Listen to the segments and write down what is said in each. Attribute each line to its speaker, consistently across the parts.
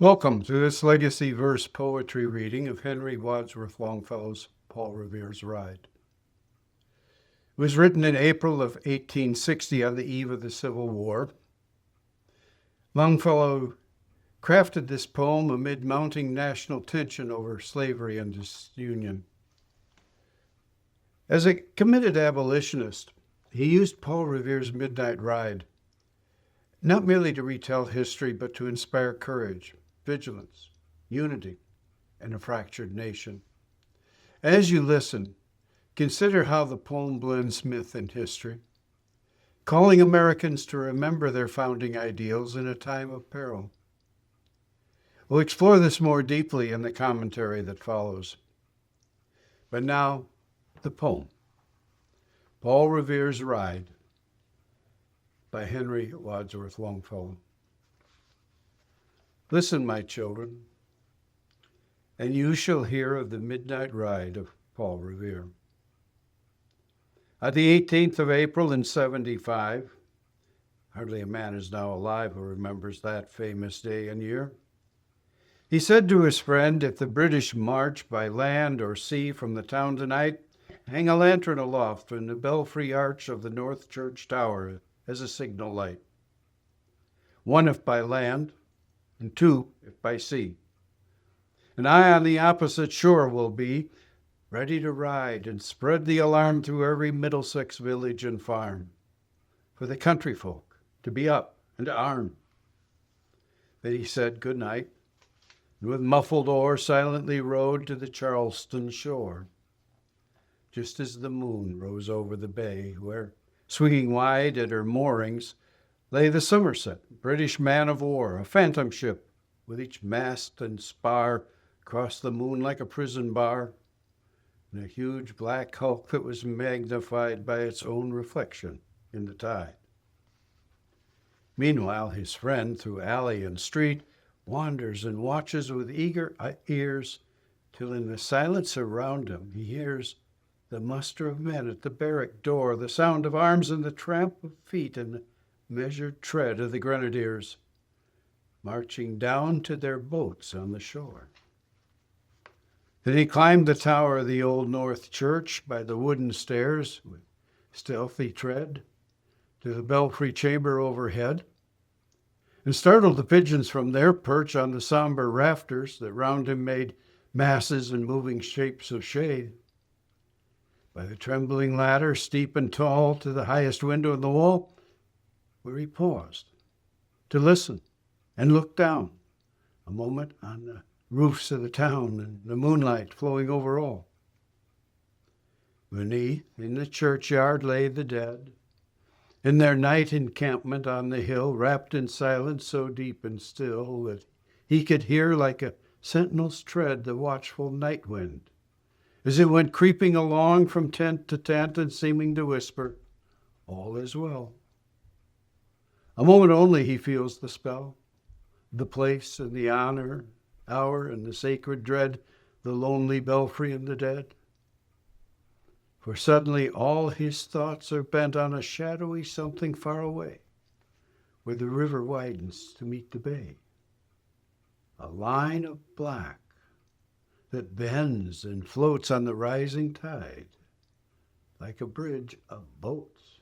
Speaker 1: Welcome to this legacy verse poetry reading of Henry Wadsworth Longfellow's Paul Revere's Ride. It was written in April of 1860 on the eve of the Civil War. Longfellow crafted this poem amid mounting national tension over slavery and disunion. As a committed abolitionist, he used Paul Revere's Midnight Ride not merely to retell history, but to inspire courage, vigilance, unity, and a fractured nation. As you listen, consider how the poem blends myth and history, calling Americans to remember their founding ideals in a time of peril. We'll explore this more deeply in the commentary that follows. But now, the poem, Paul Revere's Ride, by Henry Wadsworth Longfellow. Listen, my children, and you shall hear of the midnight ride of Paul Revere. On the 18th of April in 75, hardly a man is now alive who remembers that famous day and year, he said to his friend, if the British march by land or sea from the town tonight, hang a lantern aloft in the belfry arch of the North Church Tower as a signal light. One if by land, and two if by sea. And I on the opposite shore will be, ready to ride and spread the alarm through every Middlesex village and farm, for the country folk to be up and to arm. Then he said good night, and with muffled oar silently rowed to the Charleston shore, just as the moon rose over the bay, where, swinging wide at her moorings, lay the Somerset, British man of war, a phantom ship, with each mast and spar across the moon like a prison bar, and a huge black hulk that was magnified by its own reflection in the tide. Meanwhile, his friend, through alley and street, wanders and watches with eager ears, till in the silence around him he hears the muster of men at the barrack door, the sound of arms and the tramp of feet, and the measured tread of the grenadiers, marching down to their boats on the shore. Then he climbed the tower of the old North Church by the wooden stairs with stealthy tread to the belfry chamber overhead, and startled the pigeons from their perch on the somber rafters that round him made masses and moving shapes of shade. By the trembling ladder, steep and tall, to the highest window in the wall, where he paused to listen and look down a moment on the roofs of the town and the moonlight flowing over all. Beneath, in the churchyard, lay the dead, in their night encampment on the hill, wrapped in silence so deep and still that he could hear like a sentinel's tread the watchful night wind, as it went creeping along from tent to tent and seeming to whisper, all is well. A moment only he feels the spell, the place and the honor, hour and the sacred dread, the lonely belfry and the dead. For suddenly all his thoughts are bent on a shadowy something far away, where the river widens to meet the bay. A line of black that bends and floats on the rising tide, like a bridge of boats.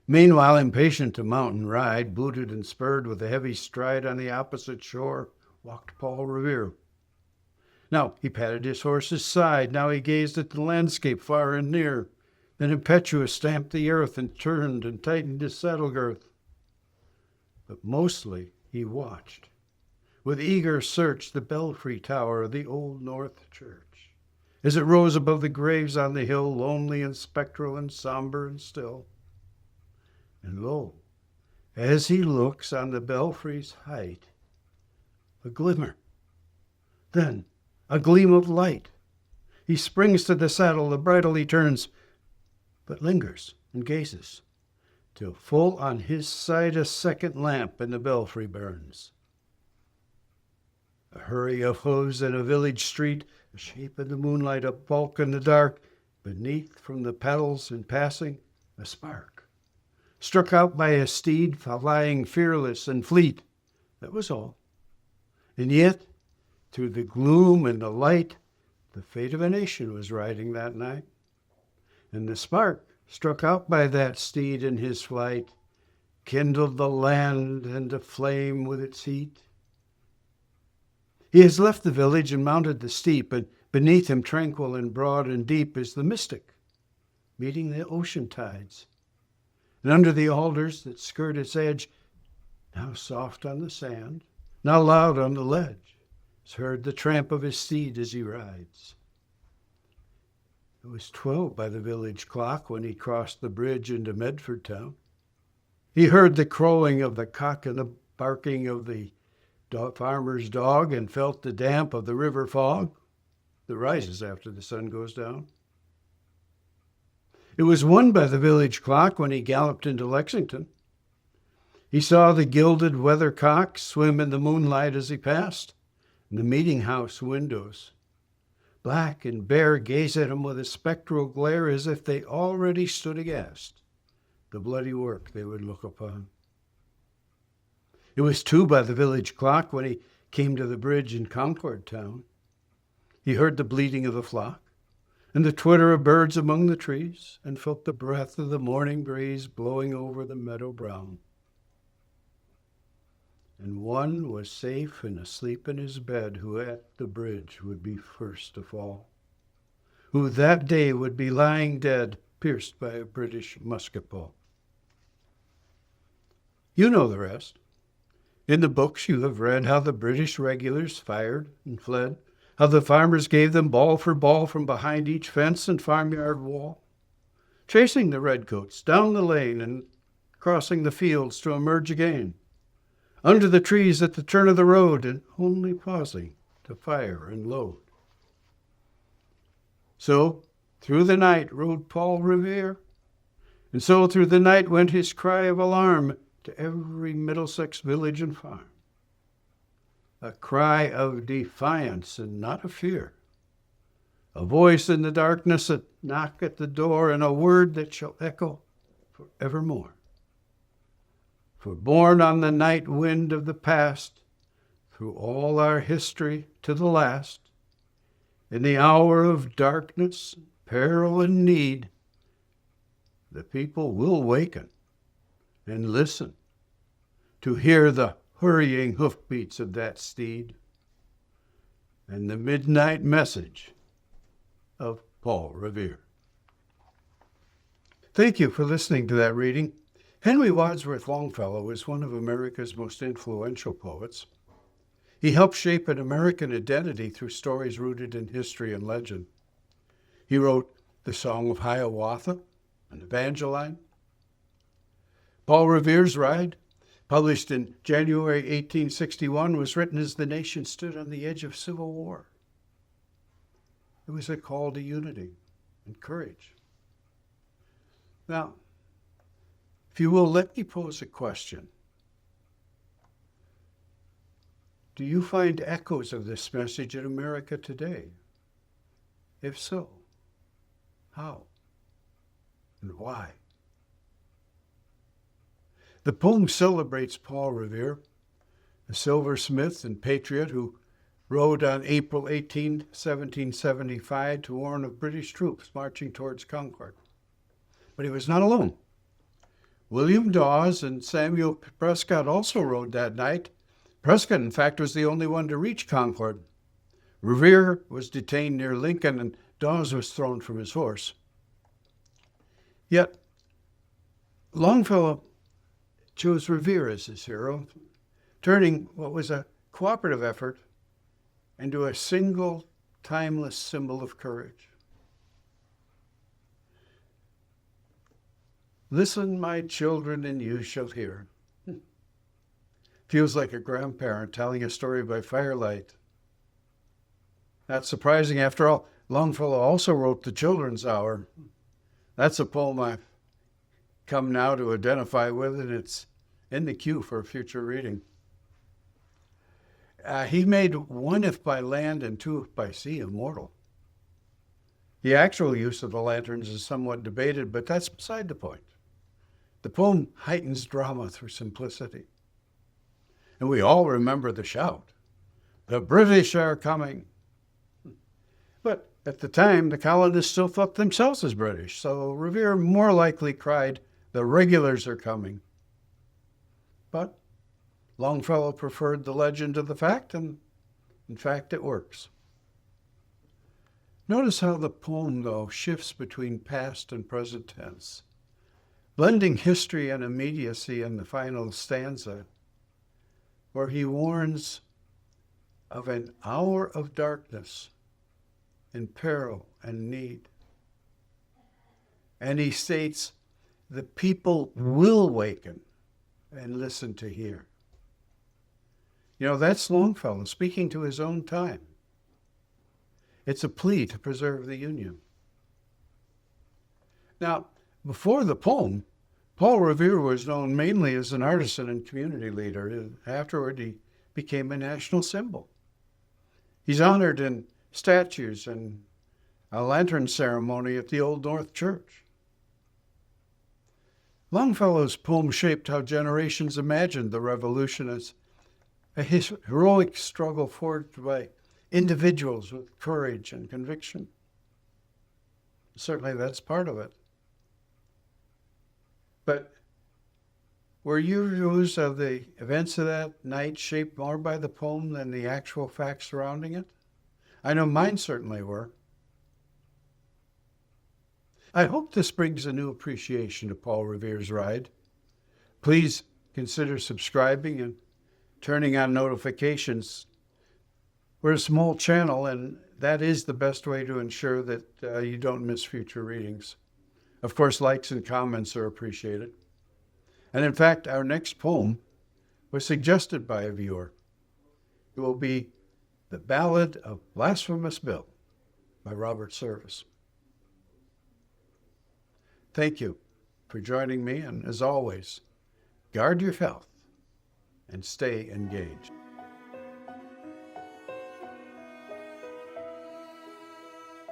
Speaker 1: Meanwhile, impatient to mount and ride, booted and spurred with a heavy stride on the opposite shore, walked Paul Revere. Now he patted his horse's side, now he gazed at the landscape far and near, then impetuous stamped the earth and turned and tightened his saddle girth. But mostly he watched, with eager search, the belfry tower of the old North Church, as it rose above the graves on the hill, lonely and spectral and somber and still. And lo, as he looks on the belfry's height, a glimmer, then a gleam of light. He springs to the saddle, the bridle he turns, but lingers and gazes, till full on his side a second lamp in the belfry burns. A hurry of hooves in a village street, a shape in the moonlight, a bulk in the dark, beneath from the pedals in passing, a spark. Struck out by a steed flying fearless and fleet, that was all. And yet, through the gloom and the light, the fate of a nation was riding that night. And the spark struck out by that steed in his flight kindled the land and aflame with its heat. He has left the village and mounted the steep, and beneath him, tranquil and broad and deep, is the mystic, meeting the ocean tides. And under the alders that skirt its edge, now soft on the sand, now loud on the ledge, is heard the tramp of his steed as he rides. It was 12 by the village clock when he crossed the bridge into Medford town. He heard the crowing of the cock and the barking of the farmer's dog and felt the damp of the river fog that rises after the sun goes down. It was 1 by the village clock when he galloped into Lexington. He saw the gilded weathercock swim in the moonlight as he passed, and the meeting house windows, black and bare, gaze at him with a spectral glare as if they already stood aghast the bloody work they would look upon. It was 2 by the village clock when he came to the bridge in Concord town. He heard the bleating of the flock and the twitter of birds among the trees, and felt the breath of the morning breeze blowing over the meadow brown. And one was safe and asleep in his bed who at the bridge would be first to fall, who that day would be lying dead, pierced by a British musket ball. You know the rest. In the books you have read how the British regulars fired and fled, how the farmers gave them ball for ball from behind each fence and farmyard wall, chasing the redcoats down the lane and crossing the fields to emerge again, under the trees at the turn of the road, and only pausing to fire and load. So through the night rode Paul Revere, and so through the night went his cry of alarm to every Middlesex village and farm. A cry of defiance and not of fear. A voice in the darkness, a knock at the door, and a word that shall echo forevermore. For borne on the night wind of the past, through all our history to the last, in the hour of darkness, peril, and need, the people will waken and listen to hear the hurrying hoofbeats of that steed and the midnight message of Paul Revere. Thank you for listening to that reading. Henry Wadsworth Longfellow is one of America's most influential poets. He helped shape an American identity through stories rooted in history and legend. He wrote The Song of Hiawatha and Evangeline. Paul Revere's Ride, published in January 1861, was written as the nation stood on the edge of civil war. It was a call to unity and courage. Now, if you will, let me pose a question. Do you find echoes of this message in America today? If so, how and why? The poem celebrates Paul Revere, a silversmith and patriot who rode on April 18, 1775 to warn of British troops marching towards Concord. But he was not alone. William Dawes and Samuel Prescott also rode that night. Prescott, in fact, was the only one to reach Concord. Revere was detained near Lincoln, and Dawes was thrown from his horse. Yet, Longfellow chose Revere as his hero, turning what was a cooperative effort into a single, timeless symbol of courage. Listen, my children, and you shall hear. Feels like a grandparent telling a story by firelight. Not surprising, after all, Longfellow also wrote The Children's Hour. That's a poem I've come now to identify with, and it's in the queue for future reading. He made one if by land and two if by sea immortal. The actual use of the lanterns is somewhat debated, but that's beside the point. The poem heightens drama through simplicity. And we all remember the shout The British are coming. But at the time, the colonists still thought themselves as British, so Revere more likely cried, the regulars are coming. But Longfellow preferred the legend to the fact, and in fact, it works. Notice how the poem, though, shifts between past and present tense, blending history and immediacy in the final stanza, where he warns of an hour of darkness in peril and need. And he states, the people will waken and listen to hear. You know, that's Longfellow speaking to his own time. It's a plea to preserve the Union. Now, before the poem, Paul Revere was known mainly as an artisan and community leader. Afterward, he became a national symbol. He's honored in statues and a lantern ceremony at the Old North Church. Longfellow's poem shaped how generations imagined the Revolution as a heroic struggle forged by individuals with courage and conviction. Certainly that's part of it. But were your views of the events of that night shaped more by the poem than the actual facts surrounding it? I know mine certainly were. I hope this brings a new appreciation to Paul Revere's Ride. Please consider subscribing and turning on notifications. We're a small channel, and that is the best way to ensure that you don't miss future readings. Of course, likes and comments are appreciated. And in fact, our next poem was suggested by a viewer. It will be The Ballad of Blasphemous Bill by Robert Service. Thank you for joining me, and as always, guard your health and stay engaged.